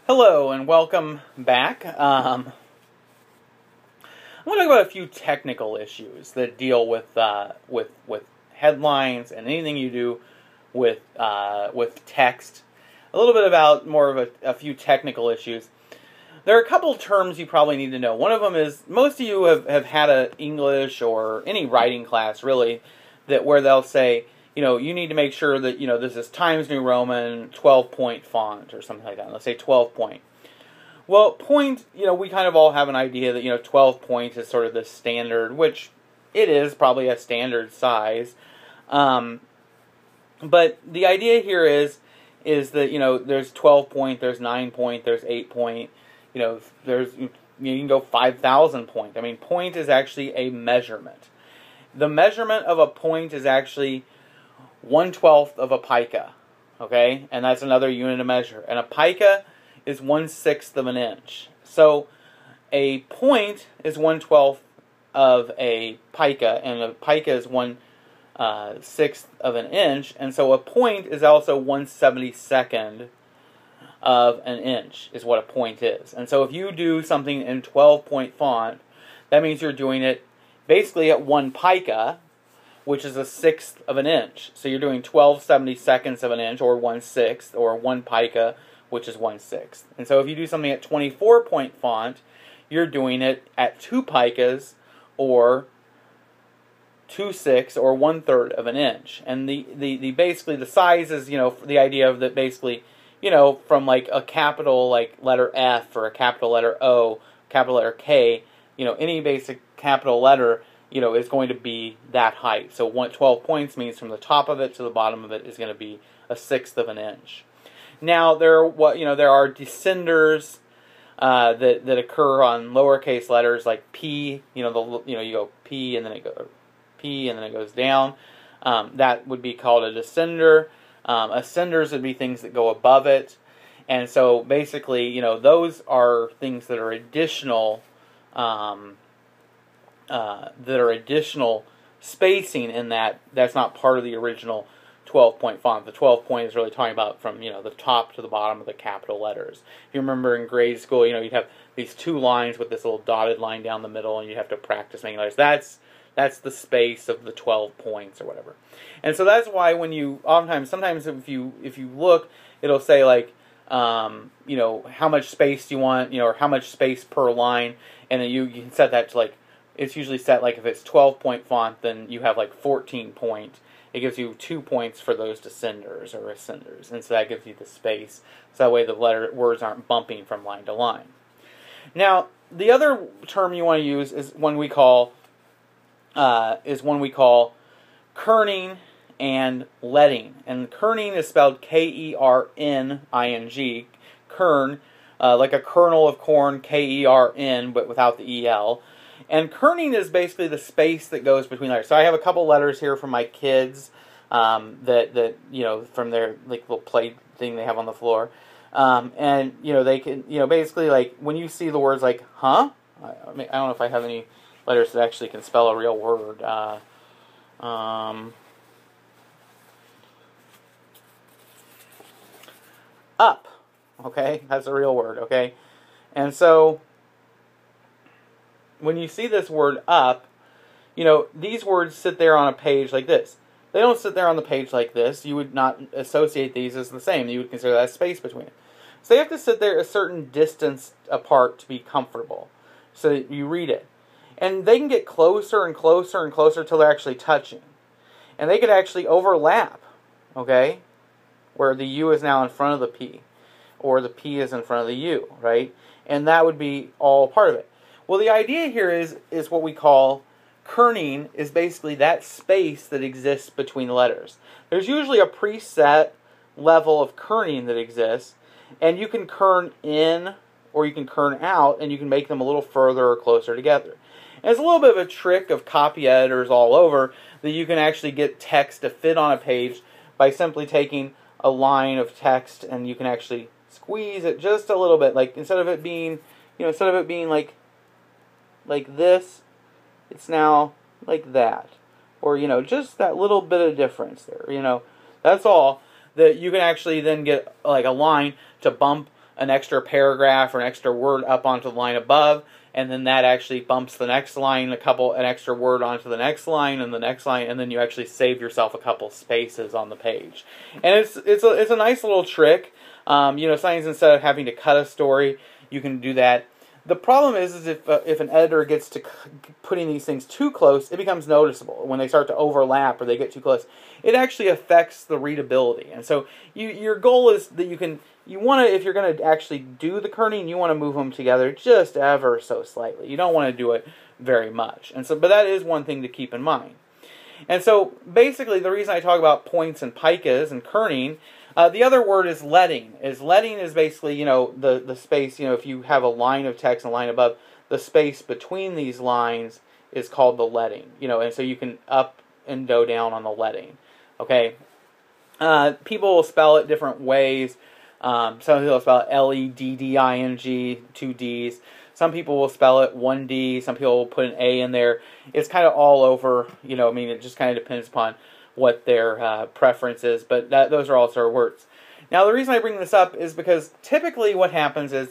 Hello and welcome back. I'm going to talk about a few technical issues that deal with headlines and anything you do with text. A little bit about more of a few technical issues. There are a couple terms you probably need to know. One of them is most of you have had an English or any writing class really where they'll say, you need to make sure that, this is Times New Roman 12-point font or something like that. Let's say 12 point. Well, point, we kind of all have an idea that, 12 points is sort of the standard, which it is probably a standard size. But the idea here is that, there's 12 point, there's 9 point, there's 8 point, you can go 5,000 point. I mean, point is actually a measurement. The measurement of a point is actually 1/12 of a pica, okay? And that's another unit of measure. And a pica is 1/6 of an inch. So a point is 1/12 of a pica, and a pica is 1/6 of an inch. And so a point is also 1/72 of an inch is what a point is. And so if you do something in 12-point font, that means you're doing it basically at 1 pica, which is 1/6 of an inch. So you're doing 12/72 of an inch, or 1/6, or 1 pica, which is 1/6. And so if you do something at 24-point font, you're doing it at 2 picas, or 2/6, or 1/3 of an inch. And the basically the size is, the idea of that basically, from like a capital like letter F or a capital letter O, capital letter K, any basic capital letter, is going to be that height. So 12 points means from the top of it to the bottom of it is going to be 1/6 of an inch. Now there are descenders that occur on lowercase letters like P. You go P and then it goes P and then it goes down. That would be called a descender. Ascenders would be things that go above it. And so basically, those are things that are additional. Additional spacing in that's not part of the original 12-point font. The 12-point is really talking about from the top to the bottom of the capital letters. If you remember in grade school, you'd have these 2 lines with this little dotted line down the middle, and you'd have to practice making letters. That's the space of the 12 points or whatever. And so that's why when you sometimes if you look, it'll say like how much space do you want, or how much space per line, and then you can set that to like. It's usually set like if it's 12-point font, then you have like 14 point. It gives you 2 points for those descenders or ascenders, and so that gives you the space. So that way the words aren't bumping from line to line. Now the other term you want to use is one we call kerning and leading. And kerning is spelled Kerning. Kern, like a kernel of corn, Kern, but without the EL. And kerning is basically the space that goes between letters. So I have a couple letters here from my kids that from their like little play thing they have on the floor, and they can basically like when you see the words like huh. I don't know if I have any letters that actually can spell a real word. Up, okay, that's a real word, okay, and so. When you see this word up, these words sit there on a page like this. They don't sit there on the page like this. You would not associate these as the same. You would consider that space between it. So they have to sit there a certain distance apart to be comfortable so that you read it. And they can get closer and closer and closer until they're actually touching. And they could actually overlap, okay, where the U is now in front of the P, or the P is in front of the U, right? And that would be all part of it. Well, the idea here is what we call kerning, is basically that space that exists between letters. There's usually a preset level of kerning that exists, and you can kern in or you can kern out, and you can make them a little further or closer together. And it's a little bit of a trick of copy editors all over that you can actually get text to fit on a page by simply taking a line of text and you can actually squeeze it just a little bit. Like instead of it being like this, it's now like that. Or, just that little bit of difference there, that's all. That you can actually then get like a line to bump an extra paragraph or an extra word up onto the line above, and then that actually bumps the next line an extra word onto the next line and the next line, and then you actually save yourself a couple spaces on the page. And it's a nice little trick. Sometimes instead of having to cut a story, you can do that. The problem is if an editor gets to putting these things too close, it becomes noticeable. When they start to overlap or they get too close, it actually affects the readability. And so your goal is that if you're going to actually do the kerning, you want to move them together just ever so slightly. You don't want to do it very much. But that is one thing to keep in mind. And so basically the reason I talk about points and picas and kerning, the other word is leading. Leading is basically, the space, if you have a line of text and a line above, the space between these lines is called the leading. And so you can up and go down on the leading. Okay? People will spell it different ways. Some people spell it L-E-D-D-I-N-G, 2 D's. Some people will spell it 1 D. Some people will put an A in there. It's kind of all over, it just kind of depends upon what their preference is. But those are also words. Now, the reason I bring this up is because typically what happens is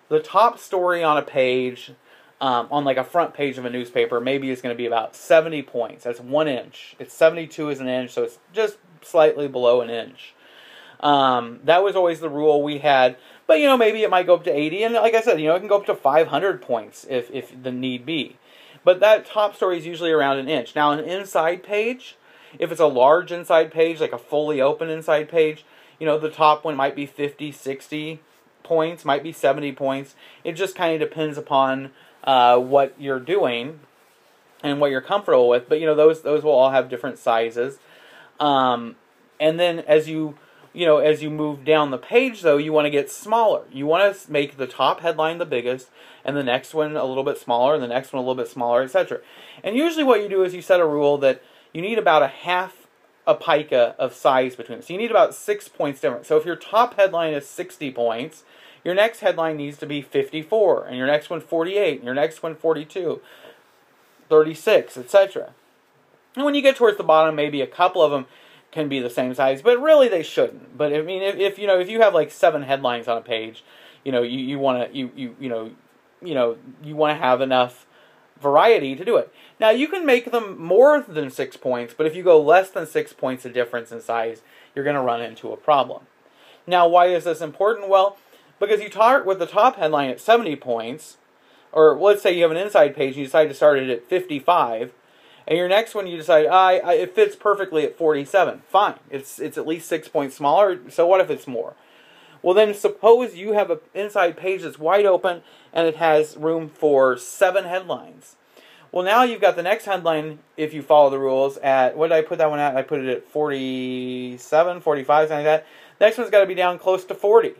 the top story on a page, on like a front page of a newspaper, maybe is going to be about 70 points. That's 1 inch. It's 72 is an inch, so it's just slightly below an inch. That was always the rule we had, but maybe it might go up to 80, and like I said, it can go up to 500 points if the need be. But that top story is usually around an inch. Now, an inside page, if it's a large inside page, like a fully open inside page, the top one might be 50, 60 points, might be 70 points. It just kind of depends upon what you're doing and what you're comfortable with. But those will all have different sizes. And then as you move down the page, though, you want to get smaller. You want to make the top headline the biggest, and the next one a little bit smaller, and the next one a little bit smaller, etc. And usually what you do is you set a rule that you need about a half a pica of size between them. So you need about 6 points difference. So if your top headline is 60 points, your next headline needs to be 54, and your next one 48, and your next one 42, 36, etc. And when you get towards the bottom, maybe a couple of them can be the same size, but really they shouldn't. But I mean, if you have like 7 headlines on a page, you want to have enough variety to do it. Now you can make them more than 6 points, but if you go less than 6 points of difference in size, you're going to run into a problem. Now, why is this important? Well, because you start with the top headline at 70 points, or let's say you have an inside page and you decide to start it at 55. And your next one, you decide, it fits perfectly at 47. Fine. It's at least 6 points smaller, so what if it's more? Well, then suppose you have an inside page that's wide open, and it has room for 7 headlines. Well, now you've got the next headline, if you follow the rules, at, what did I put that one at? I put it at 47, 45, something like that. Next one's got to be down close to 40.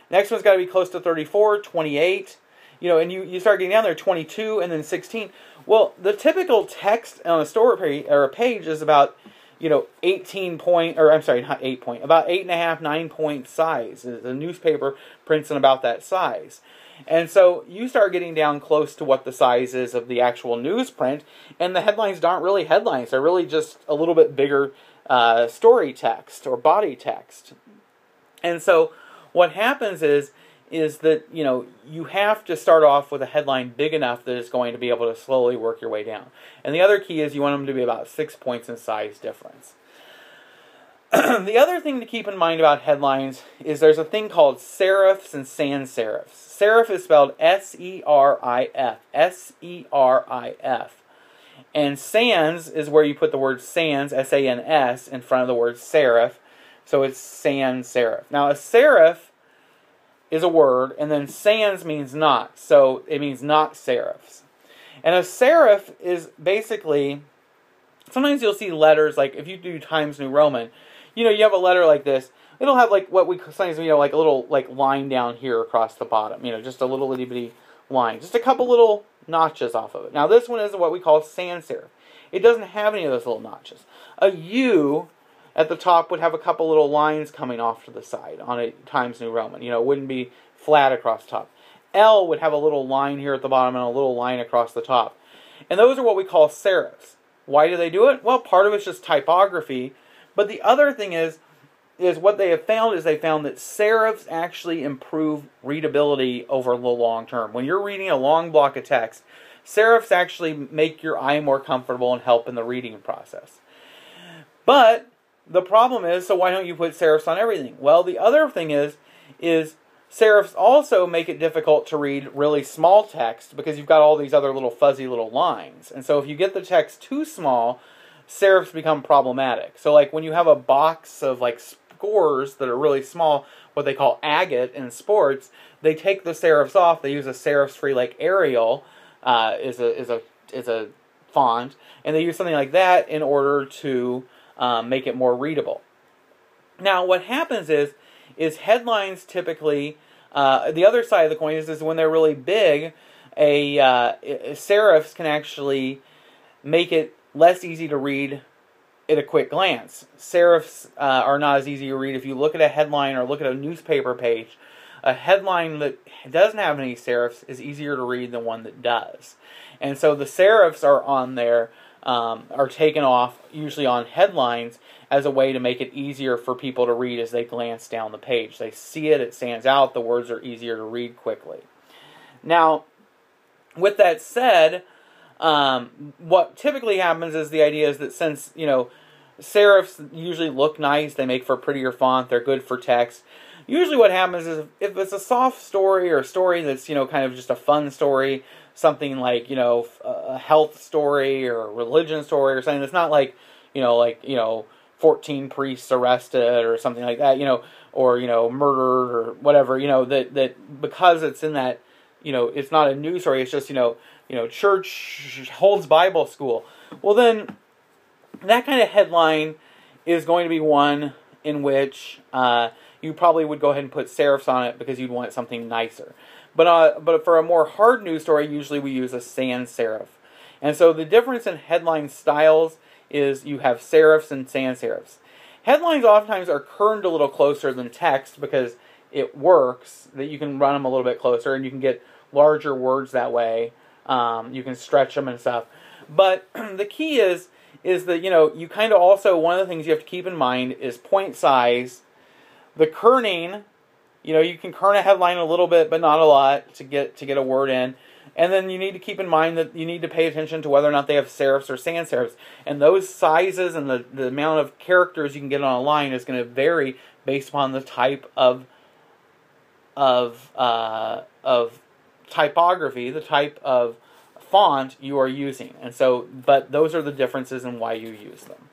Next one's got to be close to 34, 28. And you start getting down there, 22, and then 16. Well, the typical text on a story or a page is about, 18 point, or I'm sorry, not 8 point, about 8.5, 9 point size. The newspaper prints in about that size. And so you start getting down close to what the size is of the actual newsprint, and the headlines aren't really headlines. They're really just a little bit bigger story text or body text. And so what happens is that, you have to start off with a headline big enough that it's going to be able to slowly work your way down. And the other key is you want them to be about 6 points in size difference. The other thing to keep in mind about headlines is there's a thing called serifs and sans serifs. Serif is spelled S-E-R-I-F. S-E-R-I-F. And sans is where you put the word sans, S-A-N-S, in front of the word serif. So it's sans serif. Now a serif is a word, and then sans means not. So it means not serifs. And a serif is basically, sometimes you'll see letters, like if you do Times New Roman, you have a letter like this. It'll have like what we sometimes, like a little line down here across the bottom. Just a little itty bitty line. Just a couple little notches off of it. Now this one is what we call sans serif. It doesn't have any of those little notches. A U at the top would have a couple little lines coming off to the side on a Times New Roman. It wouldn't be flat across the top. L would have a little line here at the bottom and a little line across the top. And those are what we call serifs. Why do they do it? Well, part of it's just typography. But the other thing is is what they have found is they found that serifs actually improve readability over the long term. When you're reading a long block of text, serifs actually make your eye more comfortable and help in the reading process. But the problem is, so why don't you put serifs on everything? Well, the other thing is serifs also make it difficult to read really small text because you've got all these other little fuzzy little lines. And so if you get the text too small, serifs become problematic. So like when you have a box of like scores that are really small, what they call agate in sports, they take the serifs off. They use a serifs-free like Arial is a font, and they use something like that in order to make it more readable. Now what happens is headlines typically, the other side of the coin is when they're really big, serifs can actually make it less easy to read at a quick glance. Serifs are not as easy to read. If you look at a headline or look at a newspaper page, a headline that doesn't have any serifs is easier to read than one that does. And so the serifs are on there, are taken off usually on headlines as a way to make it easier for people to read as they glance down the page. They see it, it stands out, the words are easier to read quickly. Now, with that said, what typically happens is the idea is that since, serifs usually look nice, they make for a prettier font, they're good for text. Usually what happens is if it's a soft story or a story that's, kind of just a fun story, something like, a health story or a religion story or something that's not like, 14 priests arrested or something like that, or, murdered or whatever, that because it's in that, it's not a news story, it's just, church holds Bible school. Well, then that kind of headline is going to be one in which you probably would go ahead and put serifs on it because you'd want something nicer. But for a more hard news story, usually we use a sans serif. And so the difference in headline styles is you have serifs and sans serifs. Headlines oftentimes are kerned a little closer than text because it works, that you can run them a little bit closer and you can get larger words that way. You can stretch them and stuff. But the key is that, you kind of also, one of the things you have to keep in mind is point size. The kerning, you can kern a headline a little bit, but not a lot to get a word in. And then you need to keep in mind that you need to pay attention to whether or not they have serifs or sans serifs. And those sizes and the amount of characters you can get on a line is going to vary based upon the type of typography, the type of font you are using. And so, but those are the differences in why you use them.